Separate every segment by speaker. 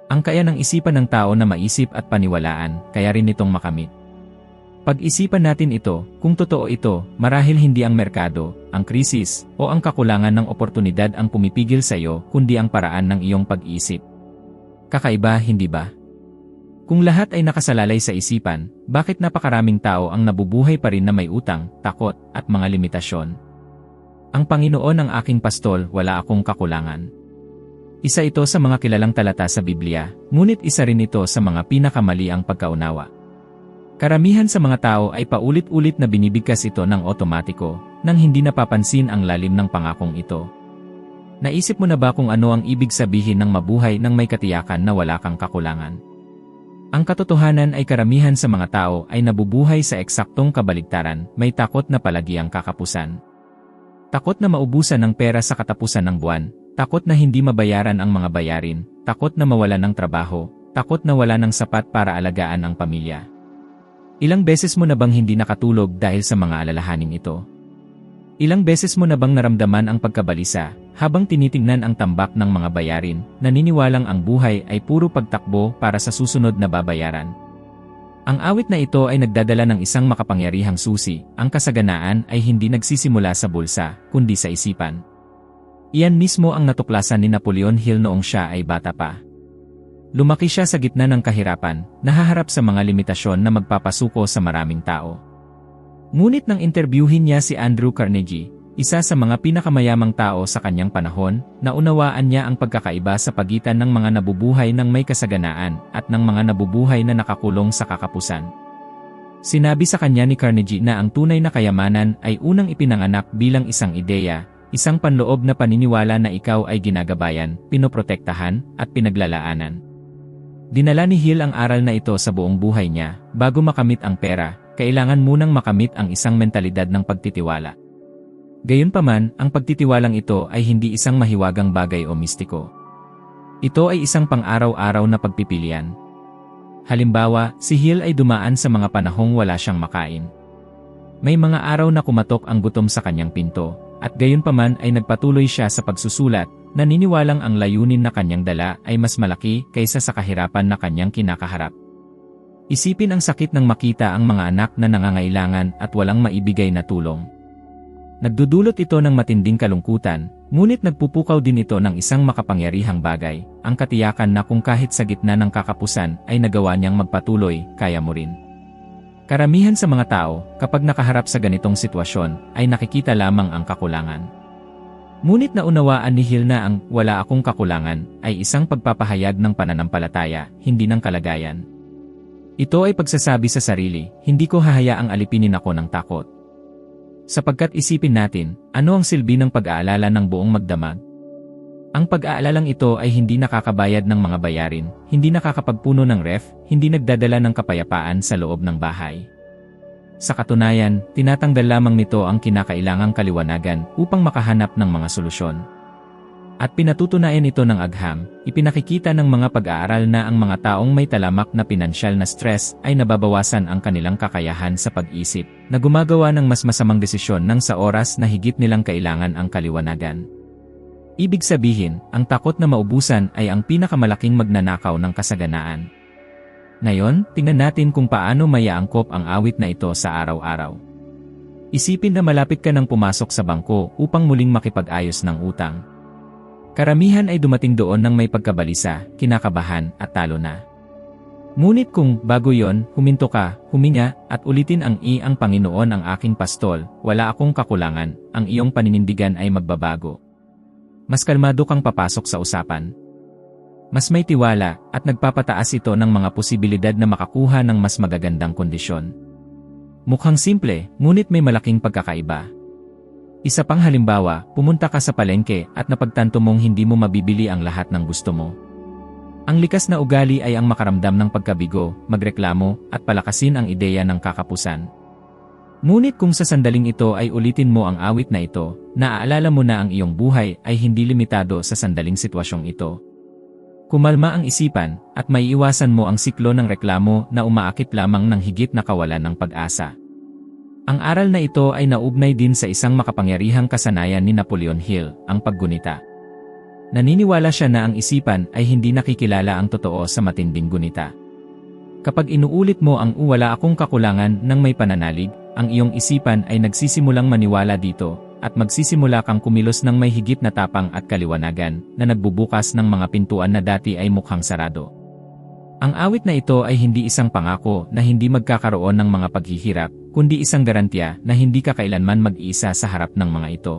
Speaker 1: Ang kaya ng isipan ng tao na maisip at paniwalaan, kaya rin itong makamit. Pag-isipan natin ito, kung totoo ito, marahil hindi ang merkado, ang krisis, o ang kakulangan ng oportunidad ang pumipigil sa iyo, kundi ang paraan ng iyong pag-iisip. Kakaiba, hindi ba? Kung lahat ay nakasalalay sa isipan, bakit napakaraming tao ang nabubuhay pa rin na may utang, takot, at mga limitasyon? Ang Panginoon ang aking pastol, wala akong kakulangan. Isa ito sa mga kilalang talata sa Biblia, ngunit isa rin ito sa mga pinakamali ang pagkaunawa. Karamihan sa mga tao ay paulit-ulit na binibigkas ito ng otomatiko, nang hindi napapansin ang lalim ng pangakong ito. Naisip mo na ba kung ano ang ibig sabihin ng mabuhay ng may katiyakan na wala kang kakulangan? Ang katotohanan ay karamihan sa mga tao ay nabubuhay sa eksaktong kabaligtaran, may takot na palagi ang kakapusan. Takot na maubusan ng pera sa katapusan ng buwan, takot na hindi mabayaran ang mga bayarin, takot na mawalan ng trabaho, takot na wala ng sapat para alagaan ang pamilya. Ilang beses mo na bang hindi nakatulog dahil sa mga alalahaning ito? Ilang beses mo na bang naramdaman ang pagkabalisa, habang tinitingnan ang tambak ng mga bayarin, naniniwalang ang buhay ay puro pagtakbo para sa susunod na babayaran? Ang awit na ito ay nagdadala ng isang makapangyarihang susi, ang kasaganaan ay hindi nagsisimula sa bulsa, kundi sa isipan. Iyan mismo ang natuklasan ni Napoleon Hill noong siya ay bata pa. Lumaki siya sa gitna ng kahirapan, nahaharap sa mga limitasyon na magpapasuko sa maraming tao. Ngunit nang interbyuhin niya si Andrew Carnegie, isa sa mga pinakamayamang tao sa kanyang panahon, naunawaan niya ang pagkakaiba sa pagitan ng mga nabubuhay ng may kasaganaan at ng mga nabubuhay na nakakulong sa kakapusan. Sinabi sa kanya ni Carnegie na ang tunay na kayamanan ay unang ipinanganak bilang isang ideya, isang panloob na paniniwala na ikaw ay ginagabayan, pinoprotektahan, at pinaglalaanan. Dinala ni Hill ang aral na ito sa buong buhay niya. Bago makamit ang pera, kailangan munang makamit ang isang mentalidad ng pagtitiwala. Gayunpaman, ang pagtitiwalang ito ay hindi isang mahiwagang bagay o mistiko. Ito ay isang pang-araw-araw na pagpipilian. Halimbawa, si Hill ay dumaan sa mga panahong wala siyang makain. May mga araw na kumatok ang gutom sa kanyang pinto, at gayunpaman ay nagpatuloy siya sa pagsusulat, naniniwalang ang layunin na kanyang dala ay mas malaki kaysa sa kahirapan na kanyang kinakaharap. Isipin ang sakit ng makita ang mga anak na nangangailangan at walang maibigay na tulong. Nagdudulot ito ng matinding kalungkutan, ngunit nagpupukaw din ito ng isang makapangyarihang bagay, ang katiyakan na kung kahit sa gitna ng kakapusan ay nagawa niyang magpatuloy, kaya mo rin. Karamihan sa mga tao, kapag nakaharap sa ganitong sitwasyon, ay nakikita lamang ang kakulangan. Ngunit naunawaan ni Hill na ang "wala akong kakulangan" ay isang pagpapahayag ng pananampalataya, hindi ng kalagayan. Ito ay pagsasabi sa sarili, hindi ko hahayaang alipinin ako ng takot. Sapagkat isipin natin, ano ang silbi ng pag-aalala ng buong magdamag? Ang pag-aalalang ito ay hindi nakakabayad ng mga bayarin, hindi nakakapagpuno ng ref, hindi nagdadala ng kapayapaan sa loob ng bahay. Sa katunayan, tinatanggal lamang nito ang kinakailangang kaliwanagan upang makahanap ng mga solusyon. At pinatutunayan ito ng agham, ipinakikita ng mga pag-aaral na ang mga taong may talamak na pinansyal na stress ay nababawasan ang kanilang kakayahan sa pag-isip, na gumagawa ng mas masamang desisyon nang sa oras na higit nilang kailangan ang kaliwanagan. Ibig sabihin, ang takot na maubusan ay ang pinakamalaking magnanakaw ng kasaganaan. Ngayon, tingnan natin kung paano maiaangkop ang awit na ito sa araw-araw. Isipin na malapit ka nang pumasok sa bangko upang muling makipag-ayos ng utang. Karamihan ay dumating doon ng may pagkabalisa, kinakabahan, at talo na. Ngunit kung, bago yon, huminto ka, huminga, at ulitin ang ang Panginoon ang aking pastol, wala akong kakulangan, ang iyong paninindigan ay magbabago. Mas kalmado kang papasok sa usapan. Mas may tiwala, at nagpapataas ito ng mga posibilidad na makakuha ng mas magagandang kondisyon. Mukhang simple, ngunit may malaking pagkakaiba. Isa pang halimbawa, pumunta ka sa palengke at napagtanto mong hindi mo mabibili ang lahat ng gusto mo. Ang likas na ugali ay ang makaramdam ng pagkabigo, magreklamo, at palakasin ang ideya ng kakapusan. Ngunit kung sa sandaling ito ay ulitin mo ang awit na ito, naaalala mo na ang iyong buhay ay hindi limitado sa sandaling sitwasyong ito. Kumalma ang isipan, at maiiwasan mo ang siklo ng reklamo na umaakit lamang ng higit na kawalan ng pag-asa. Ang aral na ito ay naugnay din sa isang makapangyarihang kasanayan ni Napoleon Hill, ang paggunita. Naniniwala siya na ang isipan ay hindi nakikilala ang totoo sa matinding gunita. Kapag inuulit mo ang wala akong kakulangan ng may pananalig, ang iyong isipan ay nagsisimulang maniwala dito, at magsisimula kang kumilos ng may higit na tapang at kaliwanagan, na nagbubukas ng mga pintuan na dati ay mukhang sarado. Ang awit na ito ay hindi isang pangako na hindi magkakaroon ng mga paghihirap, kundi isang garantiya na hindi ka kailanman mag-iisa sa harap ng mga ito.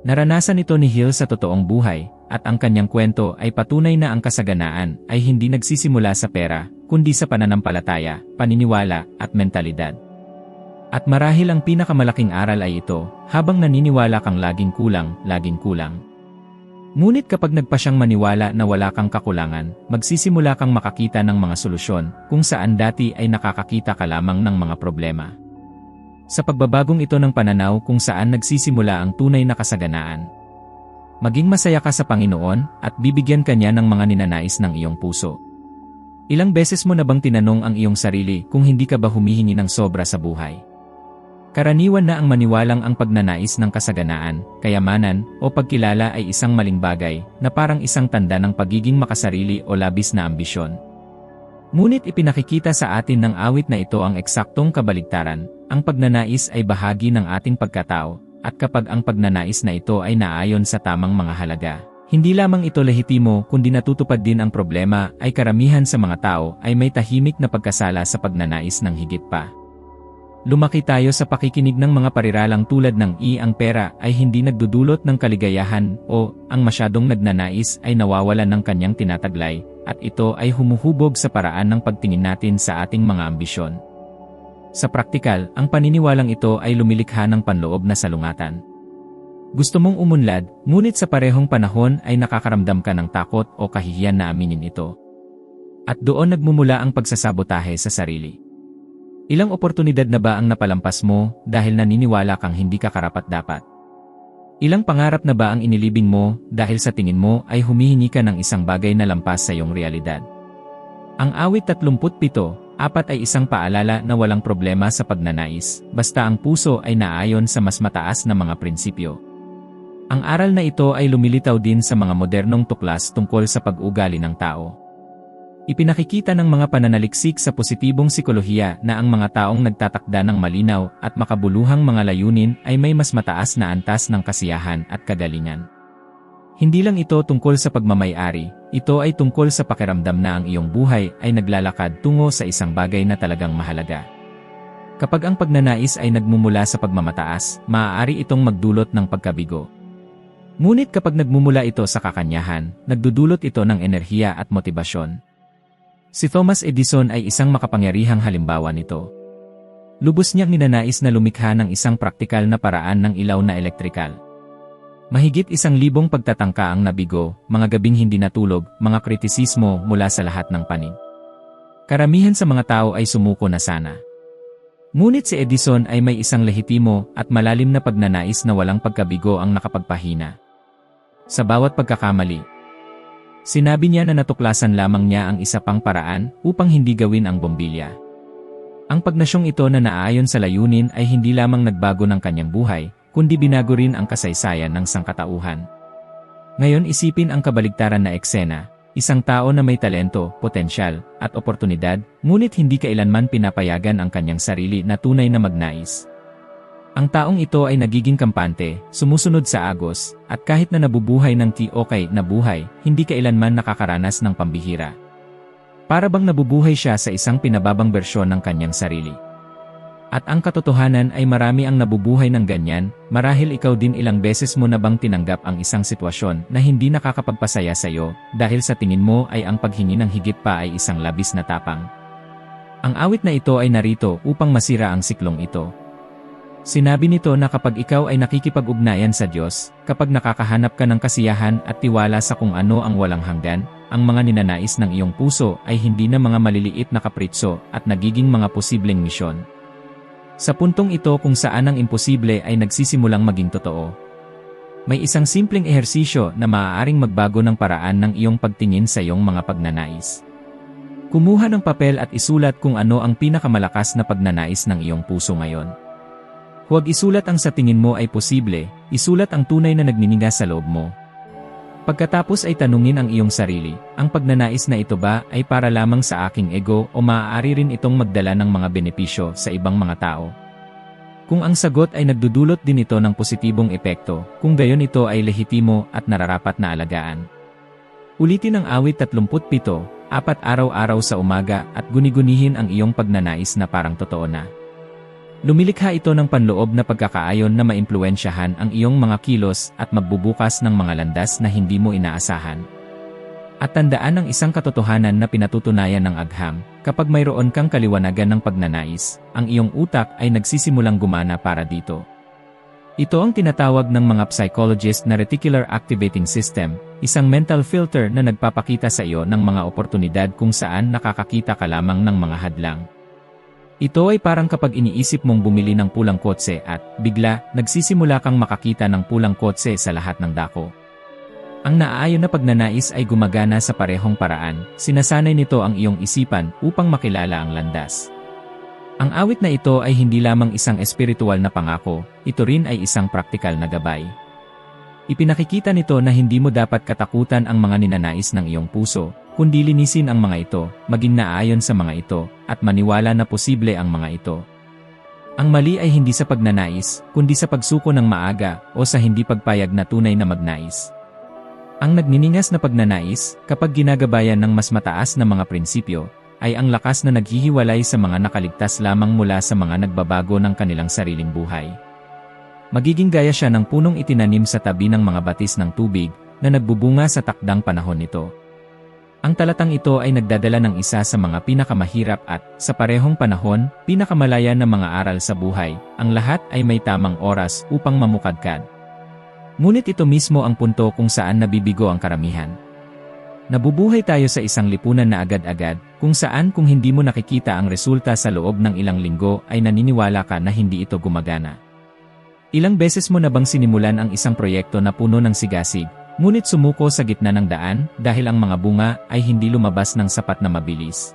Speaker 1: Naranasan ito ni Hill sa totoong buhay, at ang kanyang kwento ay patunay na ang kasaganaan ay hindi nagsisimula sa pera, kundi sa pananampalataya, paniniwala, at mentalidad. At marahil ang pinakamalaking aral ay ito, habang naniniwala kang laging kulang, laging kulang. Ngunit kapag nagpa siyang maniwala na wala kang kakulangan, magsisimula kang makakita ng mga solusyon, kung saan dati ay nakakakita ka lamang ng mga problema. Sa pagbabagong ito ng pananaw kung saan nagsisimula ang tunay na kasaganaan. Maging masaya ka sa Panginoon, at bibigyan ka niya ng mga ninanais ng iyong puso. Ilang beses mo na bang tinanong ang iyong sarili kung hindi ka ba humihingi ng sobra sa buhay? Karaniwan na ang maniwalang ang pagnanais ng kasaganaan, kayamanan, o pagkilala ay isang maling bagay, na parang isang tanda ng pagiging makasarili o labis na ambisyon. Ngunit ipinakikita sa atin ng awit na ito ang eksaktong kabaligtaran, ang pagnanais ay bahagi ng ating pagkatao, at kapag ang pagnanais na ito ay naayon sa tamang mga halaga, hindi lamang ito lehitimo kundi natutupad din ang problema ay karamihan sa mga tao ay may tahimik na pagkasala sa pagnanais ng higit pa. Lumaki tayo sa pakikinig ng mga pariralang tulad ng ang pera ay hindi nagdudulot ng kaligayahan o ang masyadong nagnanais ay nawawalan ng kanyang tinataglay at ito ay humuhubog sa paraan ng pagtingin natin sa ating mga ambisyon. Sa praktikal, ang paniniwalang ito ay lumilikha ng panloob na salungatan. Gusto mong umunlad, ngunit sa parehong panahon ay nakakaramdam ka ng takot o kahihiyan na aminin ito. At doon nagmumula ang pagsasabotahe sa sarili. Ilang oportunidad na ba ang napalampas mo dahil naniniwala kang hindi ka karapat-dapat? Ilang pangarap na ba ang inilibing mo dahil sa tingin mo ay humihingi ka ng isang bagay na lampas sa iyong realidad? Ang awit 37:4 ay isang paalala na walang problema sa pagnanais, basta ang puso ay naayon sa mas mataas na mga prinsipyo. Ang aral na ito ay lumilitaw din sa mga modernong tuklas tungkol sa pag-ugali ng tao. Ipinakikita ng mga pananaliksik sa positibong sikolohiya na ang mga taong nagtatakda ng malinaw at makabuluhang mga layunin ay may mas mataas na antas ng kasiyahan at kagalingan. Hindi lang ito tungkol sa pagmamay-ari, ito ay tungkol sa pakiramdam na ang iyong buhay ay naglalakad tungo sa isang bagay na talagang mahalaga. Kapag ang pagnanais ay nagmumula sa pagmamataas, maaari itong magdulot ng pagkabigo. Ngunit kapag nagmumula ito sa kakanyahan, nagdudulot ito ng enerhiya at motibasyon. Si Thomas Edison ay isang makapangyarihang halimbawa nito. Lubos niyang ninanais na lumikha ng isang praktikal na paraan ng ilaw na elektrikal. Mahigit 1,000 pagtatangka ang nabigo, mga gabing hindi natulog, mga kritisismo mula sa lahat ng panig. Karamihan sa mga tao ay sumuko na sana. Ngunit si Edison ay may isang lehitimo at malalim na pagnanais na walang pagkabigo ang nakapagpahina. Sa bawat pagkakamali, sinabi niya na natuklasan lamang niya ang isa pang paraan upang hindi gawin ang bombilya. Ang pagnasyong ito na naayon sa layunin ay hindi lamang nagbago ng kanyang buhay, kundi binago rin ang kasaysayan ng sangkatauhan. Ngayon isipin ang kabaligtaran na eksena, isang tao na may talento, potensyal, at oportunidad, ngunit hindi kailanman pinapayagan ang kanyang sarili na tunay na magnais. Ang taong ito ay nagiging kampante, sumusunod sa agos, at kahit na nabubuhay ng okay na buhay, hindi kailanman nakakaranas ng pambihira. Para bang nabubuhay siya sa isang pinababang bersyon ng kanyang sarili. At ang katotohanan ay marami ang nabubuhay ng ganyan, marahil ikaw din ilang beses mo na bang tinanggap ang isang sitwasyon na hindi nakakapagpasaya sa iyo, dahil sa tingin mo ay ang paghingi ng higit pa ay isang labis na tapang. Ang awit na ito ay narito upang masira ang siklong ito. Sinabi nito na kapag ikaw ay nakikipag-ugnayan sa Diyos, kapag nakakahanap ka ng kasiyahan at tiwala sa kung ano ang walang hanggan, ang mga ninanais ng iyong puso ay hindi na mga maliliit na kapritso at nagiging mga posibleng misyon. Sa puntong ito kung saan ang imposible ay nagsisimulang maging totoo. May isang simpleng ehersisyo na maaaring magbago ng paraan ng iyong pagtingin sa iyong mga pagnanais. Kumuha ng papel at isulat kung ano ang pinakamalakas na pagnanais ng iyong puso ngayon. Huwag isulat ang sa tingin mo ay posible, isulat ang tunay na nagnininga sa loob mo. Pagkatapos ay tanungin ang iyong sarili, ang pagnanais na ito ba ay para lamang sa aking ego o maaari rin itong magdala ng mga benepisyo sa ibang mga tao? Kung ang sagot ay nagdudulot din ito ng positibong epekto, kung gayon ito ay lehitimo at nararapat na alagaan. Ulitin ang awit 37, 4 araw-araw sa umaga at guni-gunihin ang iyong pagnanais na parang totoo na. Lumilikha ito ng panloob na pagkakaayon na maimpluwensyahan ang iyong mga kilos at magbubukas ng mga landas na hindi mo inaasahan. At tandaan ang isang katotohanan na pinatutunayan ng agham, kapag mayroon kang kaliwanagan ng pagnanais, ang iyong utak ay nagsisimulang gumana para dito. Ito ang tinatawag ng mga psychologist na reticular activating system, isang mental filter na nagpapakita sa iyo ng mga oportunidad kung saan nakakakita ka lamang ng mga hadlang. Ito ay parang kapag iniisip mong bumili ng pulang kotse at, bigla, nagsisimula kang makakita ng pulang kotse sa lahat ng dako. Ang naaayon na pagnanais ay gumagana sa parehong paraan, sinasanay nito ang iyong isipan upang makilala ang landas. Ang awit na ito ay hindi lamang isang espiritual na pangako, ito rin ay isang praktikal na gabay. Ipinakikita nito na hindi mo dapat katakutan ang mga ninanais ng iyong puso, kundi linisin ang mga ito, maging naayon sa mga ito, at maniwala na posible ang mga ito. Ang mali ay hindi sa pagnanais, kundi sa pagsuko ng maaga o sa hindi pagpayag na tunay na magnais. Ang nagniningas na pagnanais, kapag ginagabayan ng mas mataas na mga prinsipyo, ay ang lakas na naghihiwalay sa mga nakaligtas lamang mula sa mga nagbabago ng kanilang sariling buhay. Magiging gaya siya ng punong itinanim sa tabi ng mga batis ng tubig na nagbubunga sa takdang panahon nito. Ang talatang ito ay nagdadala ng isa sa mga pinakamahirap at, sa parehong panahon, pinakamalaya na mga aral sa buhay. Ang lahat ay may tamang oras upang mamukadkad. Ngunit ito mismo ang punto kung saan nabibigo ang karamihan. Nabubuhay tayo sa isang lipunan na agad-agad, kung saan kung hindi mo nakikita ang resulta sa loob ng ilang linggo ay naniniwala ka na hindi ito gumagana. Ilang beses mo na bang sinimulan ang isang proyekto na puno ng sigasig, ngunit sumuko sa gitna ng daan dahil ang mga bunga ay hindi lumabas ng sapat na mabilis?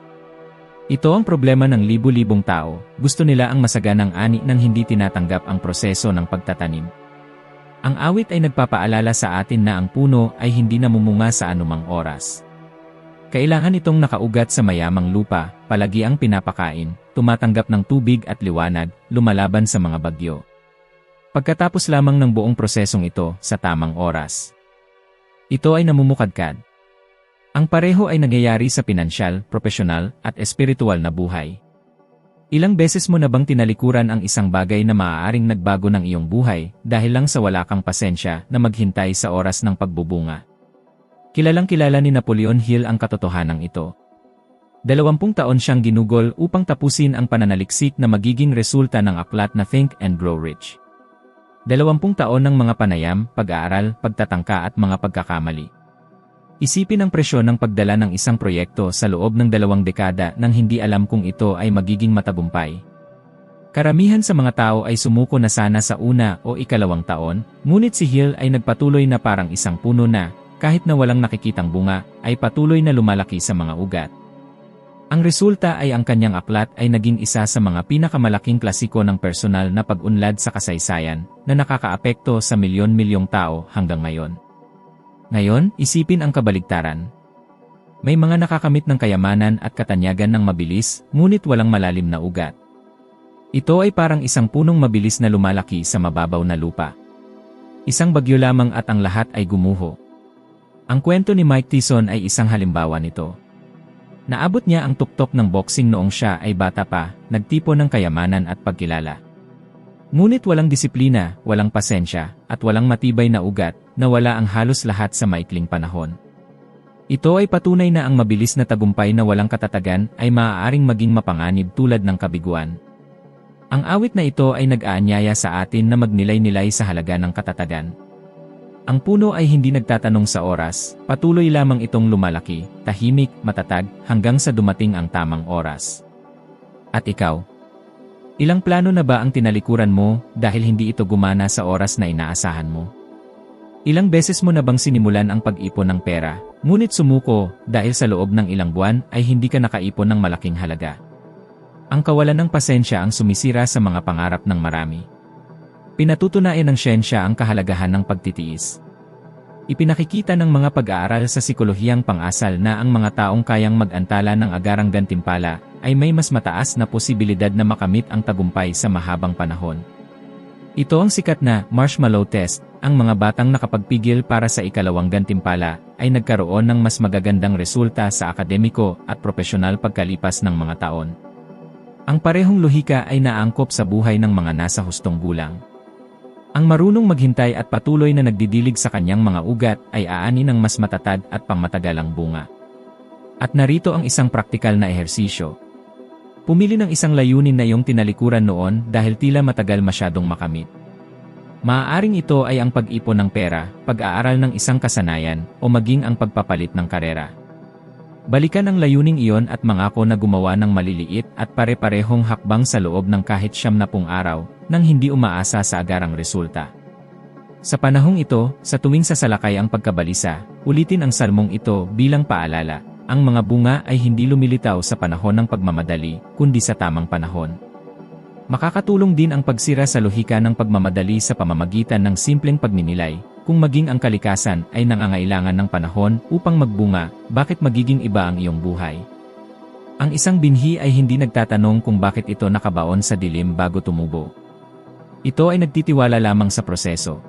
Speaker 1: Ito ang problema ng libu-libong tao, gusto nila ang masaganang ani nang hindi tinatanggap ang proseso ng pagtatanim. Ang awit ay nagpapaalala sa atin na ang puno ay hindi namumunga sa anumang oras. Kailangan itong nakaugat sa mayamang lupa, palagi ang pinapakain, tumatanggap ng tubig at liwanag, lumalaban sa mga bagyo. Pagkatapos lamang ng buong prosesong ito sa tamang oras, ito ay namumukadkad. Ang pareho ay nangyayari sa pinansyal, propesyonal, at espiritual na buhay. Ilang beses mo na bang tinalikuran ang isang bagay na maaaring nagbago ng iyong buhay dahil lang sa wala kang pasensya na maghintay sa oras ng pagbubunga? Kilalang-kilala ni Napoleon Hill ang katotohanan ito. 20 taon siyang ginugol upang tapusin ang pananaliksik na magiging resulta ng aklat na Think and Grow Rich. 20 taon ng mga panayam, pag-aaral, pagtatangka at mga pagkakamali. Isipin ang presyon ng pagdala ng isang proyekto sa loob ng 2 dekada nang hindi alam kung ito ay magiging matagumpay. Karamihan sa mga tao ay sumuko na sana sa una o ikalawang taon, ngunit si Hill ay nagpatuloy na parang isang puno na, kahit na walang nakikitang bunga, ay patuloy na lumalaki sa mga ugat. Ang resulta ay ang kanyang aklat ay naging isa sa mga pinakamalaking klasiko ng personal na pag-unlad sa kasaysayan na nakakaapekto sa milyon-milyong tao hanggang ngayon. Ngayon, isipin ang kabaligtaran. May mga nakakamit ng kayamanan at katanyagan ng mabilis, ngunit walang malalim na ugat. Ito ay parang isang punong mabilis na lumalaki sa mababaw na lupa. Isang bagyo lamang at ang lahat ay gumuho. Ang kwento ni Mike Tyson ay isang halimbawa nito. Naabot niya ang tuktok ng boxing noong siya ay bata pa, nagtipon ng kayamanan at pagkilala. Ngunit walang disiplina, walang pasensya, at walang matibay na ugat, nawala ang halos lahat sa maikling panahon. Ito ay patunay na ang mabilis na tagumpay na walang katatagan ay maaaring maging mapanganib tulad ng kabiguan. Ang awit na ito ay nag-aanyaya sa atin na magnilay-nilay sa halaga ng katatagan. Ang puno ay hindi nagtatanong sa oras, patuloy lamang itong lumalaki, tahimik, matatag, hanggang sa dumating ang tamang oras. At ikaw? Ilang plano na ba ang tinalikuran mo dahil hindi ito gumana sa oras na inaasahan mo? Ilang beses mo na bang sinimulan ang pag-ipon ng pera, ngunit sumuko dahil sa loob ng ilang buwan ay hindi ka nakaipon ng malaking halaga? Ang kawalan ng pasensya ang sumisira sa mga pangarap ng marami. Pinatutunayan ng siyensya ang kahalagahan ng pagtitiis. Ipinakikita ng mga pag-aaral sa sikolohiyang pang-asal na ang mga taong kayang mag-antala ng agarang gantimpala ay may mas mataas na posibilidad na makamit ang tagumpay sa mahabang panahon. Ito ang sikat na marshmallow test. Ang mga batang nakapagpigil para sa ikalawang gantimpala ay nagkaroon ng mas magagandang resulta sa akademiko at propesyonal pagkalipas ng mga taon. Ang parehong lohika ay naangkop sa buhay ng mga nasa hustong gulang. Ang marunong maghintay at patuloy na nagdidilig sa kanyang mga ugat ay aani ng mas matatag at pangmatagalang bunga. At narito ang isang praktikal na ehersisyo. Pumili ng isang layunin na iyong tinalikuran noon dahil tila matagal masyadong makamit. Maaaring ito ay ang pag-ipon ng pera, pag-aaral ng isang kasanayan, o maging ang pagpapalit ng karera. Balikan ang layuning iyon at mangako na gumawa ng maliliit at pare-parehong hakbang sa loob ng kahit 70 araw, nang hindi umaasa sa agarang resulta. Sa panahong ito, sa tuwing sasalakay ang pagkabalisa, ulitin ang salmong ito bilang paalala. Ang mga bunga ay hindi lumilitaw sa panahon ng pagmamadali, kundi sa tamang panahon. Makakatulong din ang pagsira sa lohika ng pagmamadali sa pamamagitan ng simpleng pagninilay. Kung maging ang kalikasan ay nangangailangan ng panahon upang magbunga, bakit magiging iba ang iyong buhay? Ang isang binhi ay hindi nagtatanong kung bakit ito nakabaon sa dilim bago tumubo. Ito ay nagtitiwala lamang sa proseso.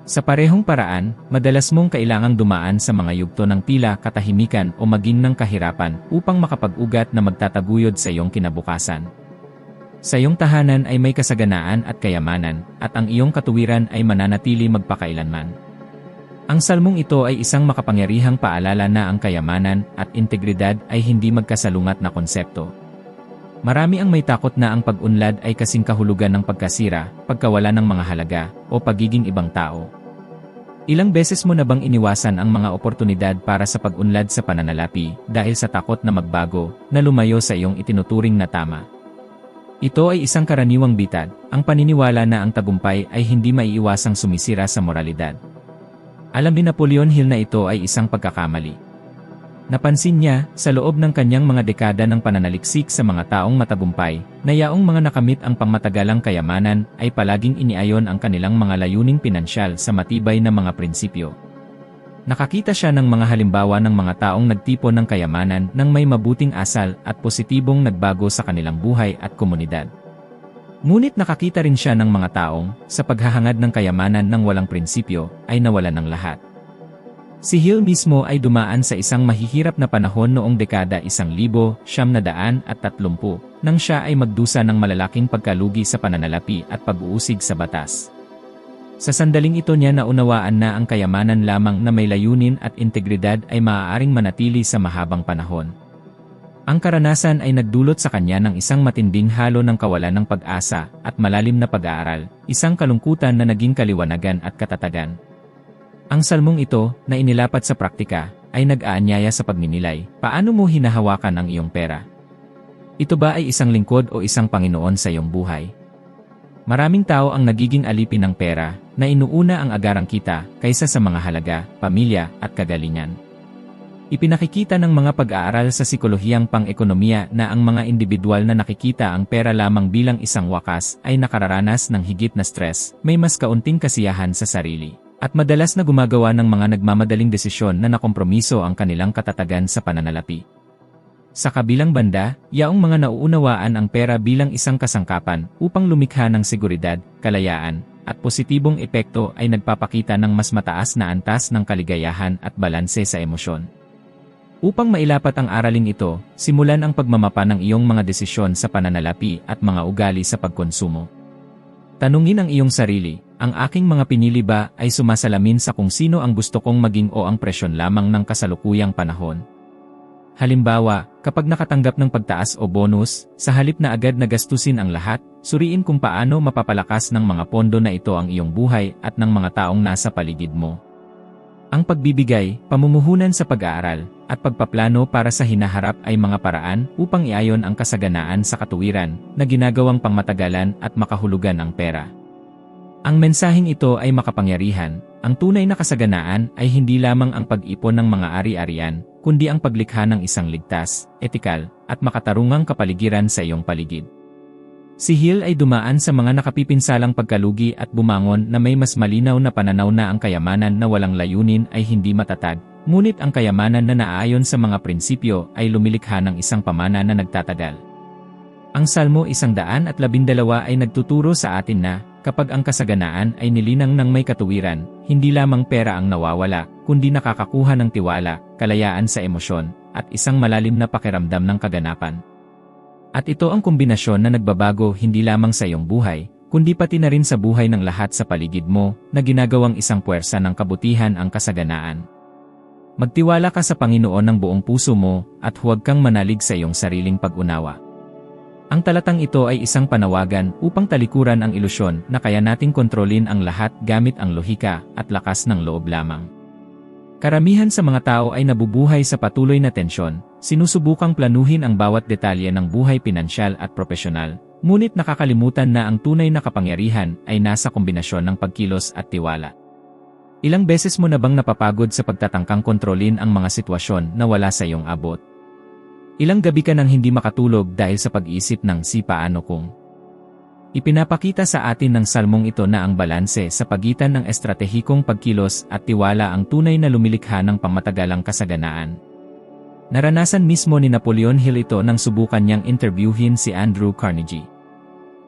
Speaker 1: Sa parehong paraan, madalas mong kailangang dumaan sa mga yugto ng tila katahimikan o maging ng kahirapan upang makapag-ugat na magtataguyod sa iyong kinabukasan. Sa iyong tahanan ay may kasaganaan at kayamanan, at ang iyong katuwiran ay mananatili magpakailanman. Ang salmong ito ay isang makapangyarihang paalala na ang kayamanan at integridad ay hindi magkasalungat na konsepto. Marami ang may takot na ang pag-unlad ay kasing kahulugan ng pagkasira, pagkawala ng mga halaga, o pagiging ibang tao. Ilang beses mo na bang iniwasan ang mga oportunidad para sa pag-unlad sa pananalapi dahil sa takot na magbago, na lumayo sa iyong itinuturing na tama? Ito ay isang karaniwang bitad, ang paniniwala na ang tagumpay ay hindi maiiwasang sumisira sa moralidad. Alam ni Napoleon Hill na ito ay isang pagkakamali. Napansin niya, sa loob ng kanyang mga dekada ng pananaliksik sa mga taong matagumpay, na yaong mga nakamit ang pangmatagalang kayamanan ay palaging iniayon ang kanilang mga layuning pinansyal sa matibay na mga prinsipyo. Nakakita siya ng mga halimbawa ng mga taong nagtipon ng kayamanan nang may mabuting asal at positibong nagbago sa kanilang buhay at komunidad. Ngunit nakakita rin siya ng mga taong, sa paghahangad ng kayamanan ng walang prinsipyo, ay nawalan ng lahat. Si Hill mismo ay dumaan sa isang mahihirap na panahon noong dekada 1930 nang siya ay magdusa ng malalaking pagkalugi sa pananalapi at pag-uusig sa batas. Sa sandaling ito niya naunawaan na ang kayamanan lamang na may layunin at integridad ay maaaring manatili sa mahabang panahon. Ang karanasan ay nagdulot sa kanya ng isang matinding halo ng kawalan ng pag-asa at malalim na pag-aaral, isang kalungkutan na naging kaliwanagan at katatagan. Ang salmong ito, na inilapat sa praktika, ay nag-aanyaya sa pagninilay. Paano mo hinahawakan ang iyong pera? Ito ba ay isang lingkod o isang Panginoon sa iyong buhay? Maraming tao ang nagiging alipin ng pera, na inuuna ang agarang kita, kaysa sa mga halaga, pamilya, at kagalingan. Ipinakikita ng mga pag-aaral sa sikolohiyang pang-ekonomiya na ang mga individual na nakikita ang pera lamang bilang isang wakas ay nakararanas ng higit na stress, may mas kaunting kasiyahan sa sarili, at madalas na gumagawa ng mga nagmamadaling desisyon na nakompromiso ang kanilang katatagan sa pananalapi. Sa kabilang banda, yaong mga nauunawaan ang pera bilang isang kasangkapan upang lumikha ng seguridad, kalayaan, at positibong epekto ay nagpapakita ng mas mataas na antas ng kaligayahan at balanse sa emosyon. Upang mailapat ang araling ito, simulan ang pagmamapa ng iyong mga desisyon sa pananalapi at mga ugali sa pagkonsumo. Tanungin ang iyong sarili, ang aking mga pinili ba ay sumasalamin sa kung sino ang gusto kong maging o ang presyon lamang ng kasalukuyang panahon? Halimbawa, kapag nakatanggap ng pagtaas o bonus, sa halip na agad na gastusin ang lahat, suriin kung paano mapapalakas ng mga pondo na ito ang iyong buhay at ng mga taong nasa paligid mo. Ang pagbibigay, pamumuhunan sa pag-aaral, at pagpaplano para sa hinaharap ay mga paraan upang iayon ang kasaganaan sa katuwiran na ginagawang pangmatagalan at makahulugan ang pera. Ang mensaheng ito ay makapangyarihan. Ang tunay na kasaganaan ay hindi lamang ang pag-ipon ng mga ari-arian, kundi ang paglikha ng isang ligtas, etikal, at makatarungang kapaligiran sa iyong paligid. Si Hill ay dumaan sa mga nakapipinsalang pagkalugi at bumangon na may mas malinaw na pananaw na ang kayamanan na walang layunin ay hindi matatag, ngunit ang kayamanan na naaayon sa mga prinsipyo ay lumilikha ng isang pamana na nagtatagal. Ang Salmo 112 ay nagtuturo sa atin na, kapag ang kasaganaan ay nilinang ng may katuwiran, hindi lamang pera ang nawawala, kundi nakakakuha ng tiwala, kalayaan sa emosyon, at isang malalim na pakiramdam ng kaganapan. At ito ang kombinasyon na nagbabago hindi lamang sa iyong buhay, kundi pati na rin sa buhay ng lahat sa paligid mo, na ginagawang isang puwersa ng kabutihan ang kasaganaan. Magtiwala ka sa Panginoon ng buong puso mo, at huwag kang manalig sa iyong sariling pag-unawa. Ang talatang ito ay isang panawagan upang talikuran ang ilusyon na kaya nating kontrolin ang lahat gamit ang lohika at lakas ng loob lamang. Karamihan sa mga tao ay nabubuhay sa patuloy na tensyon, sinusubukang planuhin ang bawat detalye ng buhay pinansyal at propesyonal, ngunit nakakalimutan na ang tunay na kapangyarihan ay nasa kombinasyon ng pagkilos at tiwala. Ilang beses mo na bang napapagod sa pagtatangkang kontrolin ang mga sitwasyon na wala sa iyong abot? Ilang gabi ka nang hindi makatulog dahil sa pag-iisip ng si paano kung? Ipinapakita sa atin ng salmong ito na ang balanse sa pagitan ng estratehikong pagkilos at tiwala ang tunay na lumilikha ng pangmatagalang kasaganaan. Naranasan mismo ni Napoleon Hill ito nang subukan niyang interviewin si Andrew Carnegie.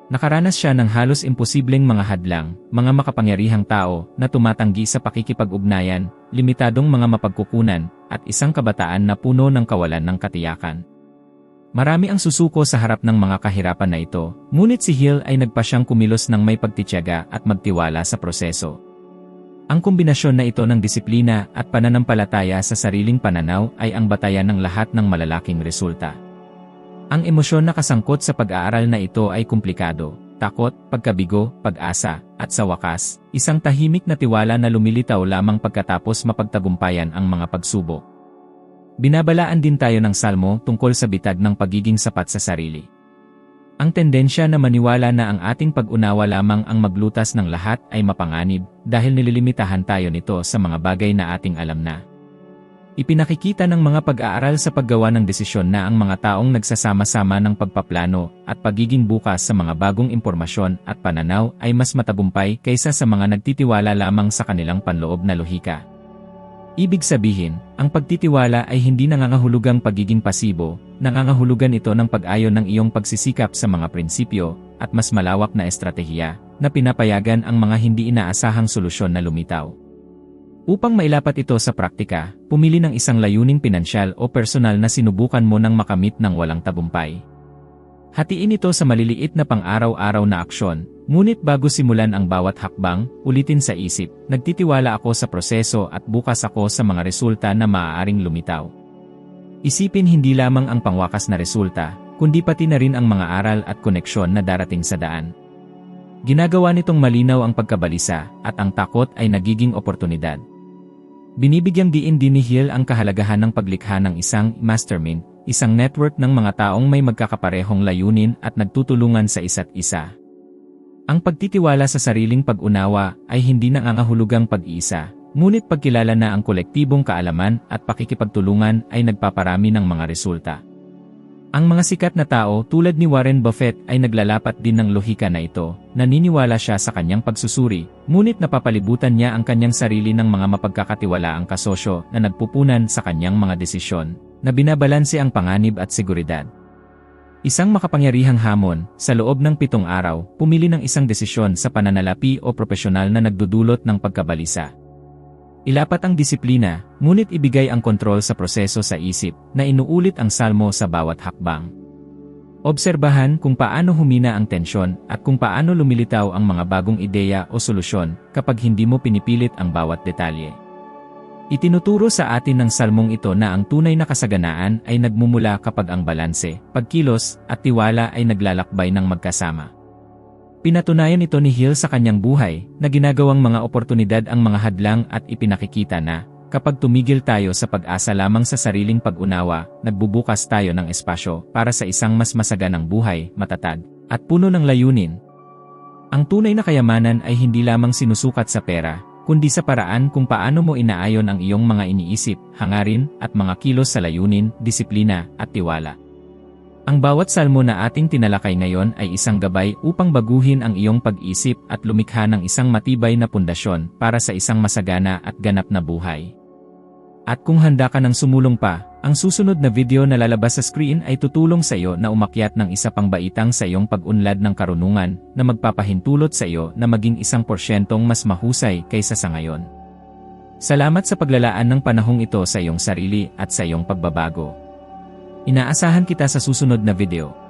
Speaker 1: Nakaranas siya ng halos imposibleng mga hadlang, mga makapangyarihang tao na tumatanggi sa pakikipag-ugnayan, limitadong mga mapagkukunan, at isang kabataan na puno ng kawalan ng katiyakan. Marami ang susuko sa harap ng mga kahirapan na ito, ngunit si Hill ay nagpasyang kumilos ng may pagtitiyaga at magtiwala sa proseso. Ang kombinasyon na ito ng disiplina at pananampalataya sa sariling pananaw ay ang batayan ng lahat ng malalaking resulta. Ang emosyon na kasangkot sa pag-aaral na ito ay komplikado, takot, pagkabigo, pag-asa, at sa wakas, isang tahimik na tiwala na lumilitaw lamang pagkatapos mapagtagumpayan ang mga pagsubok. Binabalaan din tayo ng salmo tungkol sa bitag ng pagiging sapat sa sarili. Ang tendensya na maniwala na ang ating pag-unawa lamang ang maglutas ng lahat ay mapanganib dahil nililimitahan tayo nito sa mga bagay na ating alam na. Ipinakikita ng mga pag-aaral sa paggawa ng desisyon na ang mga taong nagsasama-sama ng pagpaplano at pagiging bukas sa mga bagong impormasyon at pananaw ay mas matagumpay kaysa sa mga nagtitiwala lamang sa kanilang panloob na lohika. Ibig sabihin, ang pagtitiwala ay hindi nangangahulugang pagiging pasibo, nangangahulugan ito ng pag-ayon ng iyong pagsisikap sa mga prinsipyo at mas malawak na estratehiya na pinapayagan ang mga hindi inaasahang solusyon na lumitaw. Upang mailapat ito sa praktika, pumili ng isang layuning pinansyal o personal na sinubukan mo nang makamit ng walang tagumpay. Hatiin ito sa maliliit na pang-araw-araw na aksyon, ngunit bago simulan ang bawat hakbang, ulitin sa isip, nagtitiwala ako sa proseso at bukas ako sa mga resulta na maaaring lumitaw. Isipin hindi lamang ang pangwakas na resulta, kundi pati na rin ang mga aral at koneksyon na darating sa daan. Ginagawa nitong malinaw ang pagkabalisa at ang takot ay nagiging oportunidad. Binibigyang diin din ni Hill ang kahalagahan ng paglikha ng isang mastermind, isang network ng mga taong may magkakaparehong layunin at nagtutulungan sa isa't isa. Ang pagtitiwala sa sariling pag-unawa ay hindi nangangahulugang pag-iisa, ngunit pagkilala na ang kolektibong kaalaman at pakikipagtulungan ay nagpaparami ng mga resulta. Ang mga sikat na tao tulad ni Warren Buffett ay naglalapat din ng lohika na ito, naniniwala siya sa kanyang pagsusuri, ngunit napapalibutan niya ang kanyang sarili ng mga mapagkakatiwalaang kasosyo na nagpupunan sa kanyang mga desisyon, na binabalanse ang panganib at seguridad. Isang makapangyarihang hamon, sa loob ng 7 araw, pumili ng isang desisyon sa pananalapi o propesyonal na nagdudulot ng pagkabalisa. Ilapat ang disiplina, ngunit ibigay ang kontrol sa proseso sa isip, na inuulit ang salmo sa bawat hakbang. Obserbahan kung paano humina ang tensyon at kung paano lumilitaw ang mga bagong ideya o solusyon kapag hindi mo pinipilit ang bawat detalye. Itinuturo sa atin ng salmong ito na ang tunay na kasaganaan ay nagmumula kapag ang balanse, pagkilos, at tiwala ay naglalakbay ng magkasama. Pinatunayan ito ni Hill sa kanyang buhay, na ginagawang mga oportunidad ang mga hadlang at ipinakikita na, kapag tumigil tayo sa pag-asa lamang sa sariling pag-unawa, nagbubukas tayo ng espasyo para sa isang mas masaganang buhay, matatag, at puno ng layunin. Ang tunay na kayamanan ay hindi lamang sinusukat sa pera, kundi sa paraan kung paano mo inaayon ang iyong mga iniisip, hangarin, at mga kilos sa layunin, disiplina, at tiwala. Ang bawat salmo na ating tinalakay ngayon ay isang gabay upang baguhin ang iyong pag-isip at lumikha ng isang matibay na pundasyon para sa isang masagana at ganap na buhay. At kung handa ka ng sumulong pa, ang susunod na video na lalabas sa screen ay tutulong sa iyo na umakyat ng isa pang baitang sa iyong pag-unlad ng karunungan na magpapahintulot sa iyo na maging 1% mas mahusay kaysa sa ngayon. Salamat sa paglalaan ng panahong ito sa iyong sarili at sa iyong pagbabago. Inaasahan kita sa susunod na video.